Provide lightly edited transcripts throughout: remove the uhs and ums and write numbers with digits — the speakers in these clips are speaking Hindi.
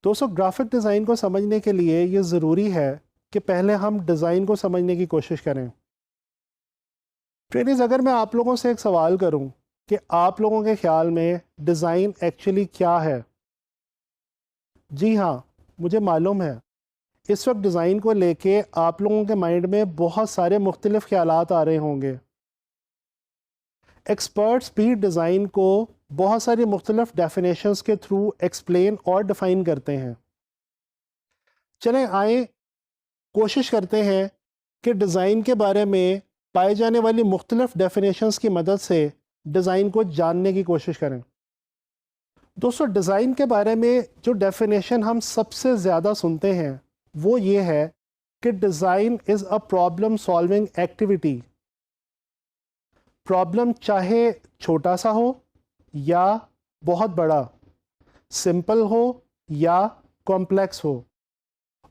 दोस्तों, ग्राफिक डिज़ाइन को समझने के लिए ये ज़रूरी है कि पहले हम डिज़ाइन को समझने की कोशिश करें। ट्रेनिज, अगर मैं आप लोगों से एक सवाल करूं कि आप लोगों के ख्याल में डिज़ाइन एक्चुअली क्या है? जी हाँ, मुझे मालूम है इस वक्त डिज़ाइन को लेके आप लोगों के माइंड में बहुत सारे मुख्तलिफ ख्यालात आ रहे होंगे। एक्सपर्ट्स भी डिज़ाइन को बहुत सारी मुख्तलिफ डेफिनेशंस के थ्रू एक्सप्लेन और डिफ़ाइन करते हैं। चलें आए कोशिश करते हैं कि डिज़ाइन के बारे में पाए जाने वाली मुख्तलिफ डेफिनेशंस की मदद से डिज़ाइन को जानने की कोशिश करें। दोस्तों, डिज़ाइन के बारे में जो डेफिनेशन हम सबसे ज़्यादा सुनते हैं वो ये है कि design is a problem solving activity. Problem चाहे छोटा सा हो या बहुत बड़ा, सिंपल हो या कॉम्प्लेक्स हो,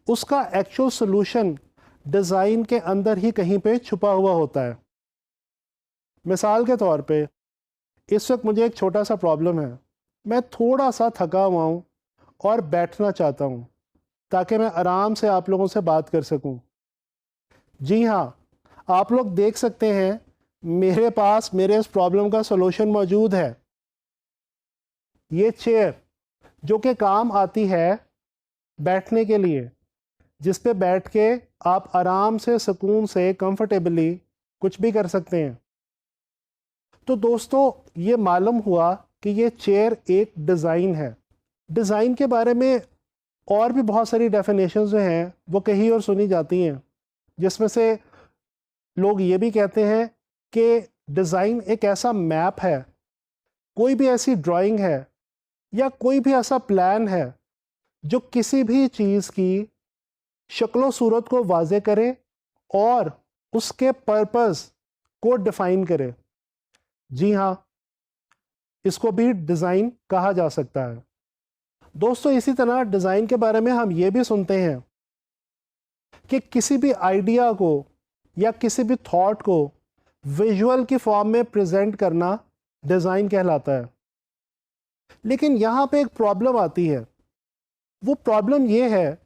उसका एक्चुअल सॉल्यूशन डिज़ाइन के अंदर ही कहीं पे छुपा हुआ होता है। मिसाल के तौर पे इस वक्त मुझे एक छोटा सा प्रॉब्लम है। मैं थोड़ा सा थका हुआ हूँ और बैठना चाहता हूँ ताकि मैं आराम से आप लोगों से बात कर सकूँ। जी हाँ, आप लोग देख सकते हैं मेरे पास मेरे इस प्रॉब्लम का सॉल्यूशन मौजूद है। ये चेयर जो कि काम आती है बैठने के लिए, जिस पे बैठ के आप आराम से सुकून से कंफर्टेबली कुछ भी कर सकते हैं। तो दोस्तों, ये मालूम हुआ कि ये चेयर एक डिज़ाइन है। डिज़ाइन के बारे में और भी बहुत सारी डेफिनेशंस जो हैं वो कही और सुनी जाती हैं, जिसमें से लोग ये भी कहते हैं कि डिज़ाइन एक ऐसा मैप है, कोई भी ऐसी ड्राइंग है या कोई भी ऐसा प्लान है जो किसी भी चीज़ की शक्ल सूरत को वाज़े करे और उसके पर्पस को डिफ़ाइन करे। जी हाँ, इसको भी डिज़ाइन कहा जा सकता है। दोस्तों, इसी तरह डिज़ाइन के बारे में हम ये भी सुनते हैं कि किसी भी आइडिया को या किसी भी थॉट को विजुअल की फॉर्म में प्रेजेंट करना डिज़ाइन कहलाता है। लेकिन यहाँ पे एक प्रॉब्लम आती है। वो प्रॉब्लम ये है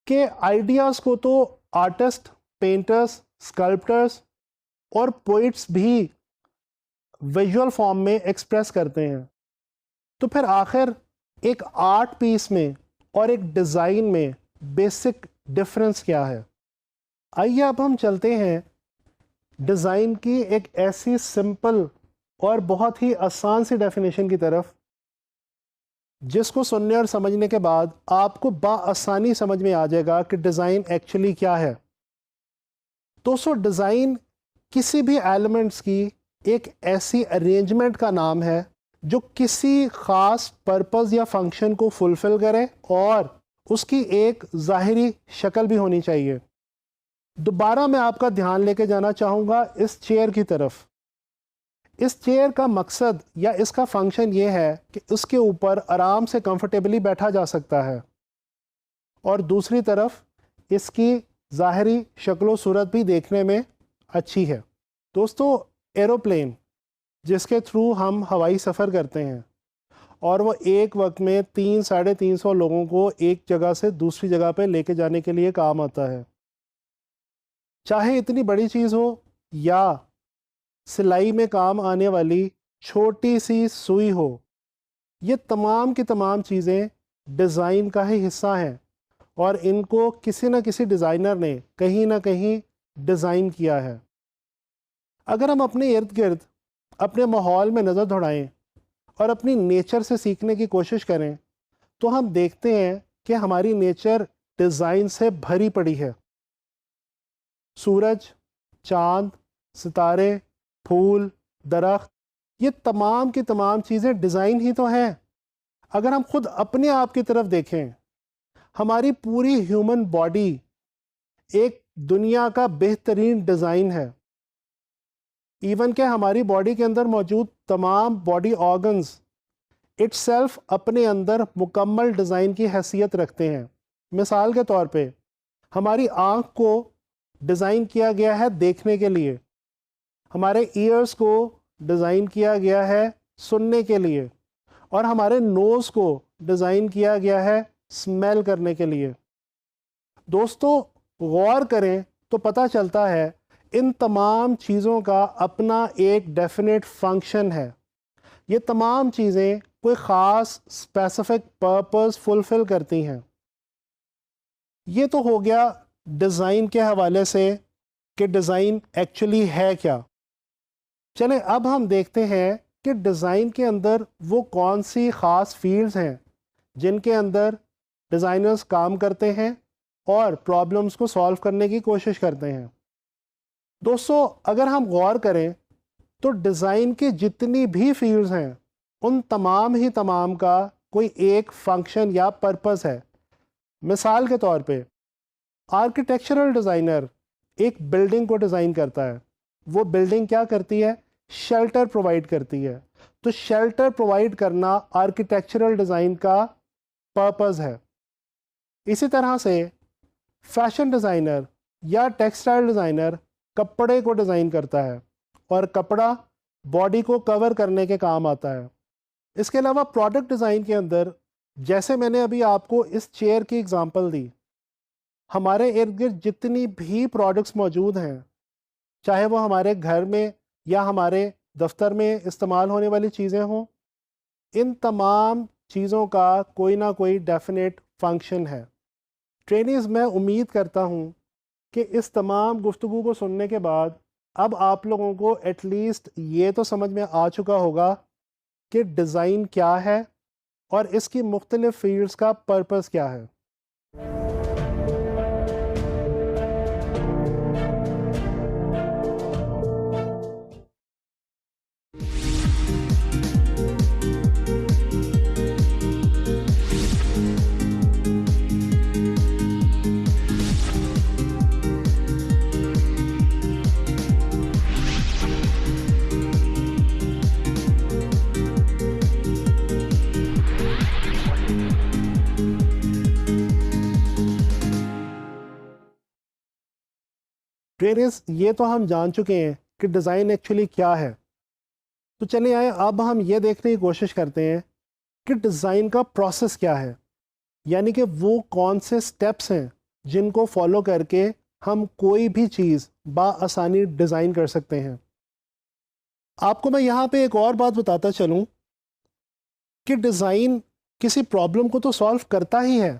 कि आइडियाज़ को तो आर्टिस्ट, पेंटर्स, स्कल्प्टर्स और पोइट्स भी विजुअल फॉर्म में एक्सप्रेस करते हैं। तो फिर आखिर एक आर्ट पीस में और एक डिज़ाइन में बेसिक डिफरेंस क्या है? आइए अब हम चलते हैं डिज़ाइन की एक ऐसी सिंपल और बहुत ही आसान सी डेफिनेशन की तरफ, जिसको सुनने और समझने के बाद आपको बआसानी समझ में आ जाएगा कि डिज़ाइन एक्चुअली क्या है। दोस्तों, डिज़ाइन किसी भी एलिमेंट्स की एक ऐसी अरेंजमेंट का नाम है जो किसी ख़ास पर्पस या फंक्शन को फुलफ़िल करे और उसकी एक ज़ाहिरी शक्ल भी होनी चाहिए। दोबारा मैं आपका ध्यान लेके जाना चाहूँगा इस चेयर की तरफ। इस चेयर का मकसद या इसका फंक्शन ये है कि उसके ऊपर आराम से कंफर्टेबली बैठा जा सकता है और दूसरी तरफ इसकी ज़ाहिरी शक्ल सूरत भी देखने में अच्छी है। दोस्तों, एरोप्लेन जिसके थ्रू हम हवाई सफ़र करते हैं और वो एक वक्त में 300-350 लोगों को एक जगह से दूसरी जगह पे लेके जाने के लिए काम आता है। चाहे इतनी बड़ी चीज़ हो या सिलाई में काम आने वाली छोटी सी सुई हो, ये तमाम की तमाम चीज़ें डिज़ाइन का ही हिस्सा हैं और इनको किसी न किसी डिज़ाइनर ने कहीं ना कहीं डिज़ाइन किया है। अगर हम अपने इर्द गिर्द अपने माहौल में नज़र दौड़ाएं और अपनी नेचर से सीखने की कोशिश करें तो हम देखते हैं कि हमारी नेचर डिज़ाइन से भरी पड़ी है। सूरज, चाँद, सितारे, फूल, दरख्त, ये तमाम की तमाम चीज़ें डिज़ाइन ही तो हैं। अगर हम खुद अपने आप की तरफ देखें, हमारी पूरी ह्यूमन बॉडी एक दुनिया का बेहतरीन डिज़ाइन है। इवन के हमारी बॉडी के अंदर मौजूद तमाम बॉडी ऑर्गन्स इट्सेल्फ अपने अंदर मुकम्मल डिज़ाइन की हैसियत रखते हैं। मिसाल के तौर पे हमारी आँख को डिज़ाइन किया गया है देखने के लिए, हमारे ईयर्स को डिज़ाइन किया गया है सुनने के लिए और हमारे नोज़ को डिज़ाइन किया गया है स्मेल करने के लिए। दोस्तों गौर करें तो पता चलता है इन तमाम चीज़ों का अपना एक डेफिनेट फंक्शन है। ये तमाम चीज़ें कोई ख़ास स्पेसिफिक पर्पस फुलफ़िल करती हैं। ये तो हो गया डिज़ाइन के हवाले से कि डिज़ाइन एक्चुअली है क्या। चलें अब हम देखते हैं कि डिज़ाइन के अंदर वो कौन सी ख़ास फील्ड्स हैं जिनके अंदर डिज़ाइनर्स काम करते हैं और प्रॉब्लम्स को सॉल्व करने की कोशिश करते हैं। दोस्तों अगर हम गौर करें तो डिज़ाइन की जितनी भी फील्ड्स हैं उन तमाम ही तमाम का कोई एक फंक्शन या पर्पस है। मिसाल के तौर पे आर्किटेक्चरल डिज़ाइनर एक बिल्डिंग को डिज़ाइन करता है। वो बिल्डिंग क्या करती है? शेल्टर प्रोवाइड करती है। तो शेल्टर प्रोवाइड करना आर्किटेक्चरल डिज़ाइन का पर्पस है। इसी तरह से फैशन डिज़ाइनर या टेक्सटाइल डिज़ाइनर कपड़े को डिज़ाइन करता है और कपड़ा बॉडी को कवर करने के काम आता है। इसके अलावा प्रोडक्ट डिज़ाइन के अंदर जैसे मैंने अभी आपको इस चेयर की एग्जांपल दी, हमारे इर्द गिर्द जितनी भी प्रोडक्ट्स मौजूद हैं, चाहे वो हमारे घर में या हमारे दफ्तर में इस्तेमाल होने वाली चीज़ें हों, इन तमाम चीज़ों का कोई ना कोई डेफिनेट फंक्शन है। ट्रेनीज़, मैं उम्मीद करता हूँ कि इस तमाम गुफ्तगू को सुनने के बाद अब आप लोगों को एटलीस्ट ये तो समझ में आ चुका होगा कि डिज़ाइन क्या है और इसकी मुख्तलिफ फील्ड्स का पर्पस क्या है। ट्रेनिस, ये तो हम जान चुके हैं कि डिज़ाइन एक्चुअली क्या है। तो चलिए आए अब हम ये देखने की कोशिश करते हैं कि डिज़ाइन का प्रोसेस क्या है, यानी कि वो कौन से स्टेप्स हैं जिनको फॉलो करके हम कोई भी चीज़ बाआसानी डिज़ाइन कर सकते हैं। आपको मैं यहाँ पे एक और बात बताता चलूँ कि डिज़ाइन किसी प्रॉब्लम को तो सॉल्व करता ही है,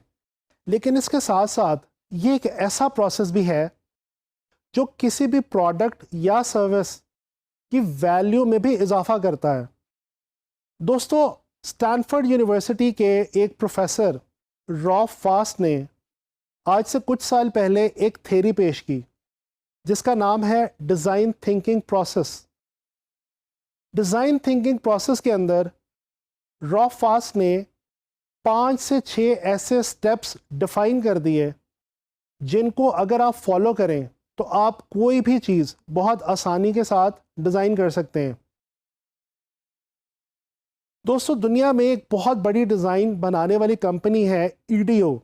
लेकिन इसके साथ साथ ये एक ऐसा प्रोसेस भी है जो किसी भी प्रोडक्ट या सर्विस की वैल्यू में भी इजाफा करता है। दोस्तों, स्टैनफोर्ड यूनिवर्सिटी के एक प्रोफेसर रॉफ फास्ट ने आज से कुछ साल पहले एक थ्योरी पेश की जिसका नाम है design thinking process. Design thinking process के अंदर रॉफ फास्ट ने 5 से 6 ऐसे स्टेप्स डिफाइन कर दिए जिनको अगर आप फॉलो करें तो आप कोई भी चीज़ बहुत आसानी के साथ डिज़ाइन कर सकते हैं। दोस्तों, दुनिया में एक बहुत बड़ी डिज़ाइन बनाने वाली कंपनी है ईडीओ।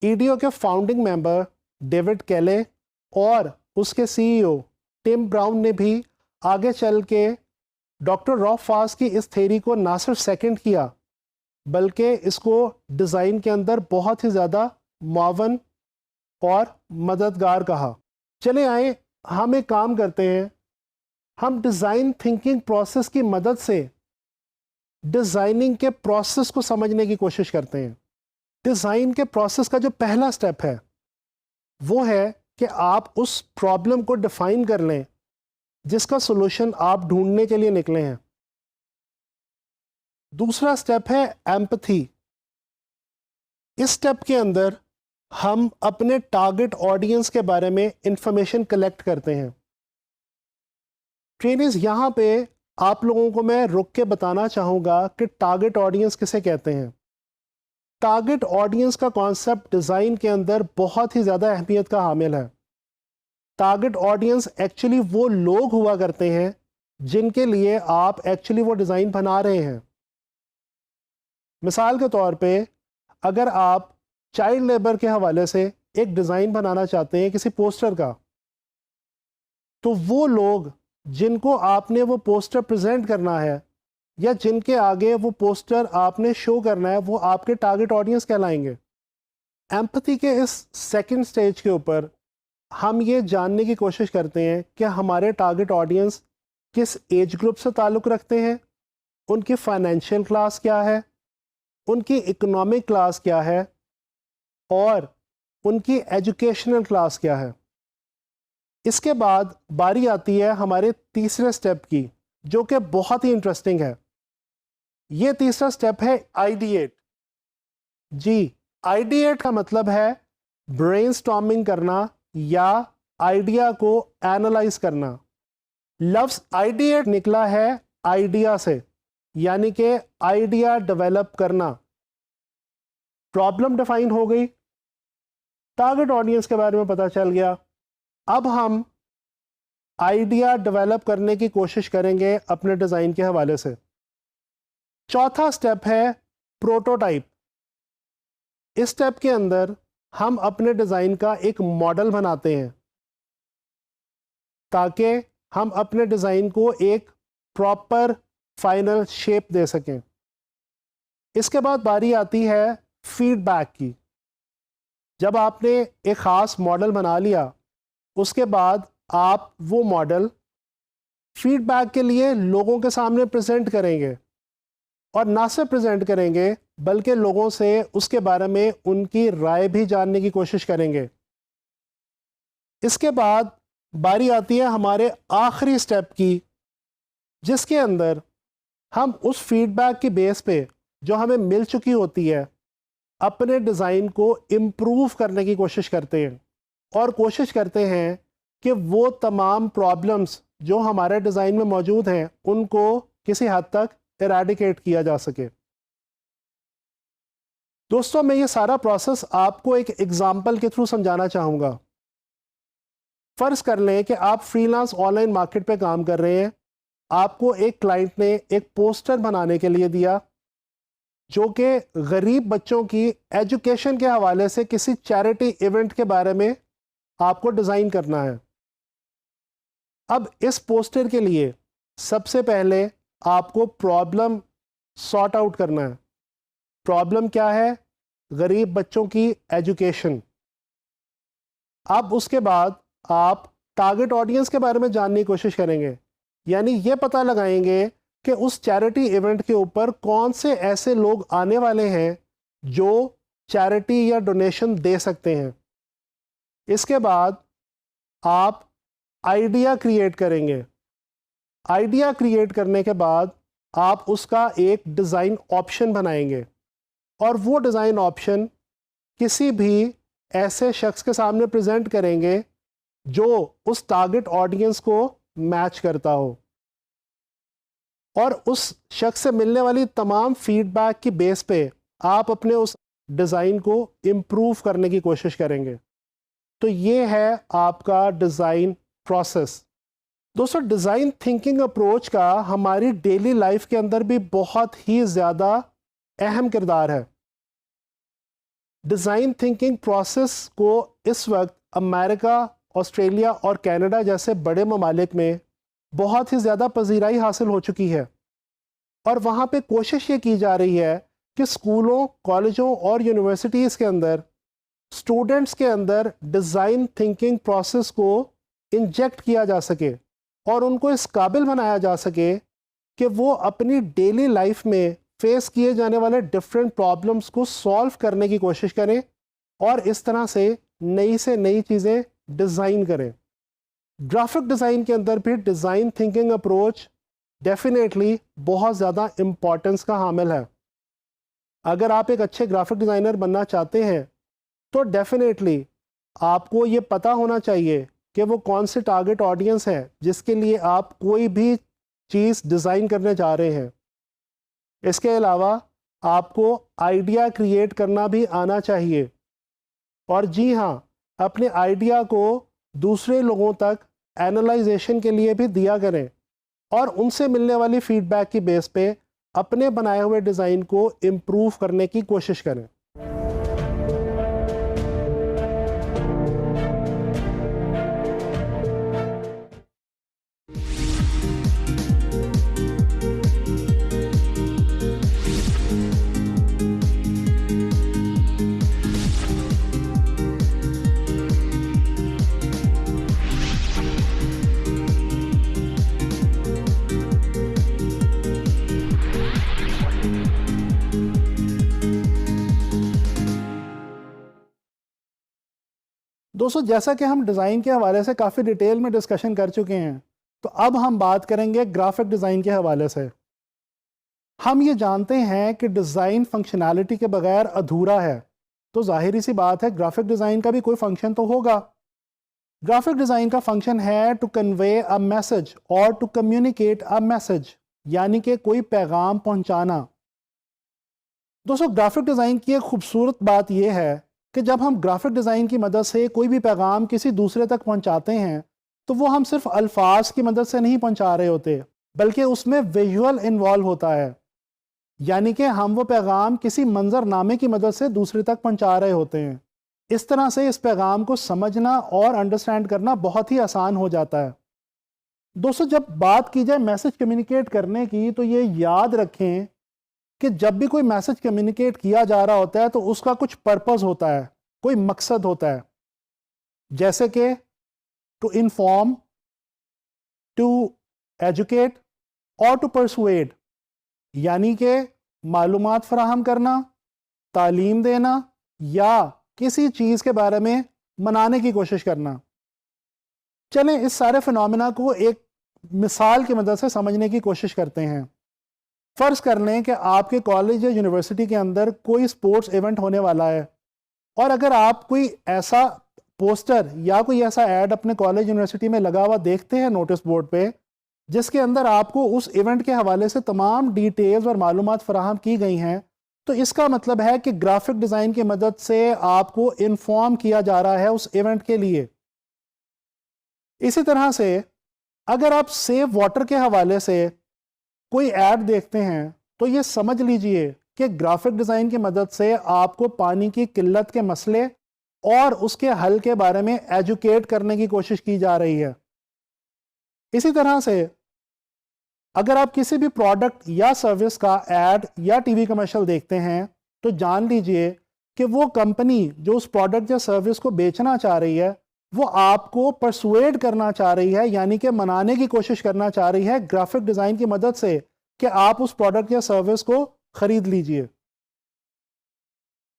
ईडीओ के फाउंडिंग मेंबर डेविड केले और उसके सीईओ टिम ब्राउन ने भी आगे चल के डॉक्टर रॉफ फास्ट की इस थ्योरी को ना सिर्फ सेकंड किया बल्कि इसको डिज़ाइन के अंदर बहुत ही ज़्यादा मुआवन और मददगार कहा। चले आए हम एक काम करते हैं, हम डिज़ाइन थिंकिंग प्रोसेस की मदद से डिज़ाइनिंग के प्रोसेस को समझने की कोशिश करते हैं। डिज़ाइन के प्रोसेस का जो पहला स्टेप है वो है कि आप उस प्रॉब्लम को डिफाइन कर लें जिसका सॉल्यूशन आप ढूंढने के लिए निकले हैं। दूसरा स्टेप है एम्पैथी। इस स्टेप के अंदर हम अपने टारगेट ऑडियंस के बारे में इंफॉर्मेशन कलेक्ट करते हैं। ट्रेनिज, यहाँ पे आप लोगों को मैं रुक के बताना चाहूँगा कि टारगेट ऑडियंस किसे कहते हैं। टारगेट ऑडियंस का कॉन्सेप्ट डिज़ाइन के अंदर बहुत ही ज़्यादा अहमियत का हामिल है। टारगेट ऑडियंस एक्चुअली वो लोग हुआ करते हैं जिनके लिए आप एक्चुअली वो डिज़ाइन बना रहे हैं। मिसाल के तौर पे अगर आप चाइल्ड लेबर के हवाले से एक डिज़ाइन बनाना चाहते हैं किसी पोस्टर का, तो वो लोग जिनको आपने वो पोस्टर प्रेजेंट करना है या जिनके आगे वो पोस्टर आपने शो करना है वो आपके टारगेट ऑडियंस कहलाएंगे। एम्पैथी के इस सेकंड स्टेज के ऊपर हम ये जानने की कोशिश करते हैं कि हमारे टारगेट ऑडियंस किस एज ग्रुप से ताल्लुक़ रखते हैं, उनकी फाइनेंशियल क्लास क्या है, उनकी इकोनॉमिक क्लास क्या है और उनकी एजुकेशनल क्लास क्या है। इसके बाद बारी आती है हमारे तीसरे स्टेप की, जो कि बहुत ही इंटरेस्टिंग है। ये तीसरा स्टेप है आइडिएट। जी, आइडिएट का मतलब है ब्रेनस्टॉर्मिंग करना या आइडिया को एनालाइज करना। लफ्ज़ आइडिएट निकला है आइडिया से, यानी कि आइडिया डेवलप करना। प्रॉब्लम डिफाइन हो गई, टारगेट ऑडियंस के बारे में पता चल गया। अब हम आइडिया डेवलप करने की कोशिश करेंगे अपने डिज़ाइन के हवाले से। चौथा स्टेप है प्रोटोटाइप। इस स्टेप के अंदर हम अपने डिज़ाइन का एक मॉडल बनाते हैं ताकि हम अपने डिज़ाइन को एक प्रॉपर फाइनल शेप दे सकें। इसके बाद बारी आती है फीडबैक की। जब आपने एक ख़ास मॉडल बना लिया, उसके बाद आप वो मॉडल फीडबैक के लिए लोगों के सामने प्रेजेंट करेंगे, और ना सिर्फ प्रेजेंट करेंगे बल्कि लोगों से उसके बारे में उनकी राय भी जानने की कोशिश करेंगे। इसके बाद बारी आती है हमारे आखिरी स्टेप की, जिसके अंदर हम उस फीडबैक की बेस पे जो हमें मिल चुकी होती है अपने डिज़ाइन को इम्प्रूव करने की कोशिश करते हैं, और कोशिश करते हैं कि वो तमाम प्रॉब्लम्स जो हमारे डिज़ाइन में मौजूद हैं उनको किसी हद तक इरेडिकेट किया जा सके। दोस्तों, मैं ये सारा प्रोसेस आपको एक एग्जाम्पल के थ्रू समझाना चाहूँगा। फ़र्ज़ कर लें कि आप फ्रीलांस ऑनलाइन मार्केट पे काम कर रहे हैं। आपको एक क्लाइंट ने एक पोस्टर बनाने के लिए दिया जो कि गरीब बच्चों की एजुकेशन के हवाले से किसी चैरिटी इवेंट के बारे में आपको डिज़ाइन करना है। अब इस पोस्टर के लिए सबसे पहले आपको प्रॉब्लम सॉर्ट आउट करना है। प्रॉब्लम क्या है? गरीब बच्चों की एजुकेशन। अब उसके बाद आप टारगेट ऑडियंस के बारे में जानने की कोशिश करेंगे, यानी ये पता लगाएंगे कि उस चैरिटी इवेंट के ऊपर कौन से ऐसे लोग आने वाले हैं जो चैरिटी या डोनेशन दे सकते हैं। इसके बाद आप आइडिया क्रिएट करेंगे। आइडिया क्रिएट करने के बाद आप उसका एक डिज़ाइन ऑप्शन बनाएंगे, और वो डिज़ाइन ऑप्शन किसी भी ऐसे शख्स के सामने प्रेजेंट करेंगे जो उस टारगेट ऑडियंस को मैच करता हो, और उस शख्स से मिलने वाली तमाम फीडबैक की बेस पे आप अपने उस डिज़ाइन को इम्प्रूव करने की कोशिश करेंगे। तो ये है आपका डिज़ाइन प्रोसेस। दोस्तों, डिज़ाइन थिंकिंग अप्रोच का हमारी डेली लाइफ के अंदर भी बहुत ही ज़्यादा अहम किरदार है। डिज़ाइन थिंकिंग प्रोसेस को इस वक्त अमेरिका, ऑस्ट्रेलिया और कनाडा जैसे बड़े ममालिक में बहुत ही ज़्यादा पजीराई हासिल हो चुकी है, और वहाँ पे कोशिश ये की जा रही है कि स्कूलों, कॉलेजों और यूनिवर्सिटीज़ के अंदर स्टूडेंट्स के अंदर डिज़ाइन थिंकिंग प्रोसेस को इंजेक्ट किया जा सके और उनको इस काबिल बनाया जा सके कि वो अपनी डेली लाइफ में फेस किए जाने वाले डिफरेंट प्रॉब्लम्स को सॉल्व करने की कोशिश करें, और इस तरह से नई चीज़ें डिज़ाइन करें। ग्राफिक डिज़ाइन के अंदर भी डिज़ाइन थिंकिंग अप्रोच डेफिनेटली बहुत ज़्यादा इम्पॉर्टेंस का हामिल है। अगर आप एक अच्छे ग्राफिक डिज़ाइनर बनना चाहते हैं तो डेफिनेटली आपको ये पता होना चाहिए कि वो कौन से टारगेट ऑडियंस है जिसके लिए आप कोई भी चीज़ डिज़ाइन करने जा रहे हैं। इसके अलावा आपको आइडिया क्रिएट करना भी आना चाहिए, और जी हाँ, अपने आइडिया को दूसरे लोगों तक एनालाइजेशन के लिए भी दिया करें, और उनसे मिलने वाली फीडबैक की बेस पे अपने बनाए हुए डिज़ाइन को इम्प्रूव करने की कोशिश करें। दोस्तों जैसा कि हम डिज़ाइन के हवाले से काफ़ी डिटेल में डिस्कशन कर चुके हैं, तो अब हम बात करेंगे ग्राफिक डिज़ाइन के हवाले से। हम ये जानते हैं कि डिज़ाइन फंक्शनैलिटी के बगैर अधूरा है, तो जाहिर सी बात है ग्राफिक डिज़ाइन का भी कोई फंक्शन तो होगा। ग्राफिक डिज़ाइन का फंक्शन है टू कन्वे अ मैसेज और टू कम्युनिकेट अ मैसेज, यानी कि कोई पैगाम पहुंचाना। दोस्तों ग्राफिक डिज़ाइन की एक खूबसूरत बात यह है कि जब हम ग्राफिक डिज़ाइन की मदद से कोई भी पैगाम किसी दूसरे तक पहुंचाते हैं, तो वो हम सिर्फ अल्फाज की मदद से नहीं पहुंचा रहे होते, बल्कि उसमें विजुअल इन्वॉल्व होता है। यानी कि हम वो पैगाम किसी मंजरनामे की मदद से दूसरे तक पहुंचा रहे होते हैं। इस तरह से इस पैगाम को समझना और अंडरस्टैंड करना बहुत ही आसान हो जाता है। दोस्तों जब बात की जाए मैसेज कम्युनिकेट करने की, तो ये याद रखें कि जब भी कोई मैसेज कम्युनिकेट किया जा रहा होता है तो उसका कुछ पर्पस होता है, कोई मकसद होता है, जैसे कि टू इन्फॉर्म, टू एजुकेट और टू परसुएड, यानी कि मालूमात फराहम करना, तालीम देना या किसी चीज़ के बारे में मनाने की कोशिश करना। चलें इस सारे फिनोमेना को एक मिसाल की मदद से समझने की कोशिश करते हैं। फ़र्ज़ कर लें कि आपके कॉलेज या यूनिवर्सिटी के अंदर कोई स्पोर्ट्स इवेंट होने वाला है, और अगर आप कोई ऐसा पोस्टर या कोई ऐसा ऐड अपने कॉलेज यूनिवर्सिटी में लगा हुआ देखते हैं नोटिस बोर्ड पे, जिसके अंदर आपको उस इवेंट के हवाले से तमाम डिटेल्स और मालूमात फराहम की गई हैं, तो इसका मतलब है कि ग्राफिक डिज़ाइन की मदद से आपको इन्फॉर्म किया जा रहा है उस इवेंट के लिए। इसी तरह से अगर आप सेव वाटर के हवाले से कोई ऐड देखते हैं, तो ये समझ लीजिए कि ग्राफिक डिज़ाइन की मदद से आपको पानी की किल्लत के मसले और उसके हल के बारे में एजुकेट करने की कोशिश की जा रही है। इसी तरह से अगर आप किसी भी प्रोडक्ट या सर्विस का ऐड या टीवी कमर्शियल देखते हैं, तो जान लीजिए कि वो कंपनी जो उस प्रोडक्ट या सर्विस को बेचना चाह रही है, वो आपको परसुएड करना चाह रही है, यानी कि मनाने की कोशिश करना चाह रही है ग्राफिक डिज़ाइन की मदद से कि आप उस प्रोडक्ट या सर्विस को खरीद लीजिए।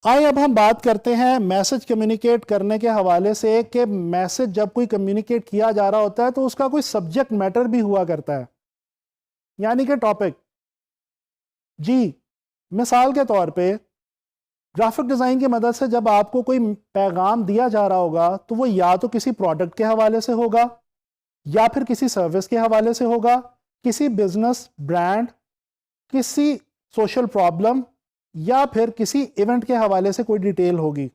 आइए अब हम बात करते हैं मैसेज कम्युनिकेट करने के हवाले से कि मैसेज जब कोई कम्युनिकेट किया जा रहा होता है तो उसका कोई सब्जेक्ट मैटर भी हुआ करता है, यानी कि टॉपिक। जी, मिसाल के तौर पे ग्राफिक डिज़ाइन की मदद से जब आपको कोई पैगाम दिया जा रहा होगा, तो वो या तो किसी प्रोडक्ट के हवाले से होगा, या फिर किसी सर्विस के हवाले से होगा, किसी बिजनेस, ब्रांड, किसी सोशल प्रॉब्लम या फिर किसी इवेंट के हवाले से कोई डिटेल होगी।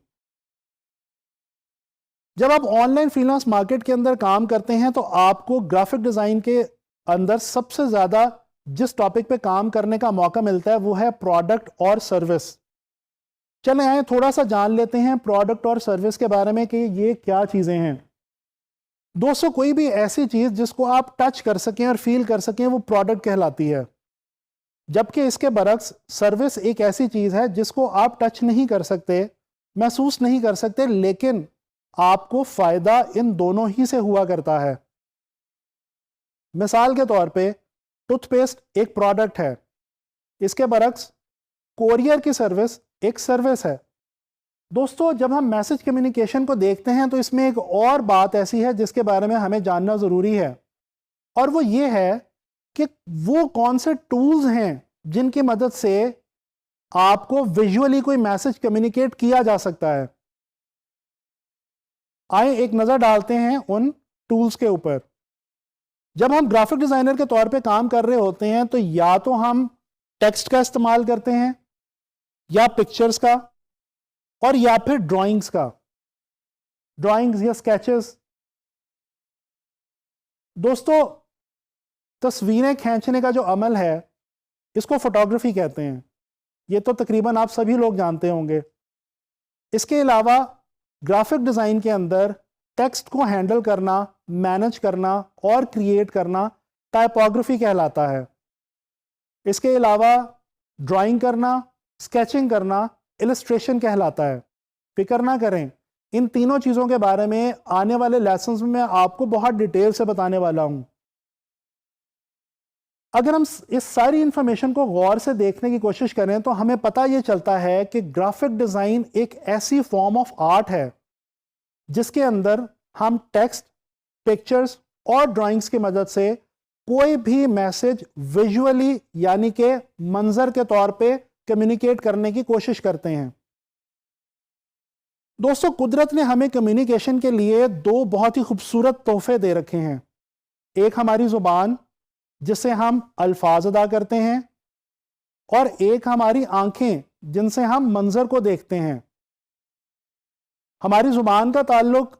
जब आप ऑनलाइन फ्रीलांस मार्केट के अंदर काम करते हैं, तो आपको ग्राफिक डिज़ाइन के अंदर सबसे ज़्यादा जिस टॉपिक पे काम करने का मौका मिलता है वो है प्रोडक्ट और सर्विस। चलें आए थोड़ा सा जान लेते हैं प्रोडक्ट और सर्विस के बारे में कि ये क्या चीज़ें हैं। दोस्तों कोई भी ऐसी चीज़ जिसको आप टच कर सकें और फील कर सकें, वो प्रोडक्ट कहलाती है, जबकि इसके बरक्स सर्विस एक ऐसी चीज़ है जिसको आप टच नहीं कर सकते, महसूस नहीं कर सकते, लेकिन आपको फ़ायदा इन दोनों ही से हुआ करता है। मिसाल के तौर पे टूथपेस्ट एक प्रोडक्ट है, इसके बरक्स कोरियर की सर्विस एक सर्विस है। दोस्तों जब हम मैसेज कम्युनिकेशन को देखते हैं, तो इसमें एक और बात ऐसी है जिसके बारे में हमें जानना ज़रूरी है, और वो ये है कि वो कौन से टूल्स हैं जिनकी मदद से आपको विजुअली कोई मैसेज कम्युनिकेट किया जा सकता है। आइए एक नज़र डालते हैं उन टूल्स के ऊपर। जब हम ग्राफिक डिज़ाइनर के तौर पे काम कर रहे होते हैं, तो या तो हम टेक्स्ट का इस्तेमाल करते हैं, या पिक्चर्स का, और या फिर ड्राइंग्स का, ड्राइंग्स या स्केचेस। दोस्तों तस्वीरें खींचने का जो अमल है, इसको फोटोग्राफी कहते हैं। ये तो तकरीबन आप सभी लोग जानते होंगे। इसके अलावा ग्राफिक डिज़ाइन के अंदर टेक्स्ट को हैंडल करना, मैनेज करना और क्रिएट करना टाइपोग्राफी कहलाता है। इसके अलावा ड्राइंग करना, स्केचिंग करना इलस्ट्रेशन कहलाता है। फिक्र ना करें, इन तीनों चीज़ों के बारे में आने वाले लेसन्स में मैं आपको बहुत डिटेल से बताने वाला हूं। अगर हम इस सारी इंफॉर्मेशन को गौर से देखने की कोशिश करें, तो हमें पता ये चलता है कि ग्राफिक डिज़ाइन एक ऐसी फॉर्म ऑफ आर्ट है जिसके अंदर हम टेक्स्ट, पिक्चर्स और ड्राइंग्स की मदद से कोई भी मैसेज विजुअली यानी कि मंजर के तौर पे कम्युनिकेट करने की कोशिश करते हैं। दोस्तों, कुदरत ने हमें कम्युनिकेशन के लिए दो बहुत ही खूबसूरत तोहफे दे रखे हैं। एक हमारी जुबान जिससे हम अल्फाज अदा करते हैं, और एक हमारी आंखें जिनसे हम मंजर को देखते हैं। हमारी जुबान का ताल्लुक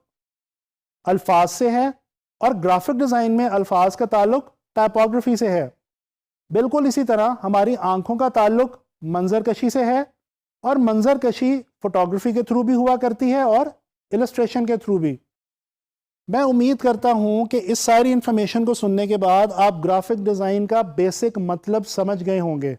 अल्फाज से है और ग्राफिक डिजाइन में अल्फाज का ताल्लुक टाइपोग्राफी से है। बिल्कुल इसी तरह हमारी आंखों का ताल्लुक मंजर कशी से है, और मंजर कशी फोटोग्राफी के थ्रू भी हुआ करती है और इलस्ट्रेशन के थ्रू भी। मैं उम्मीद करता हूं कि इस सारी इंफॉर्मेशन को सुनने के बाद आप ग्राफिक डिजाइन का बेसिक मतलब समझ गए होंगे।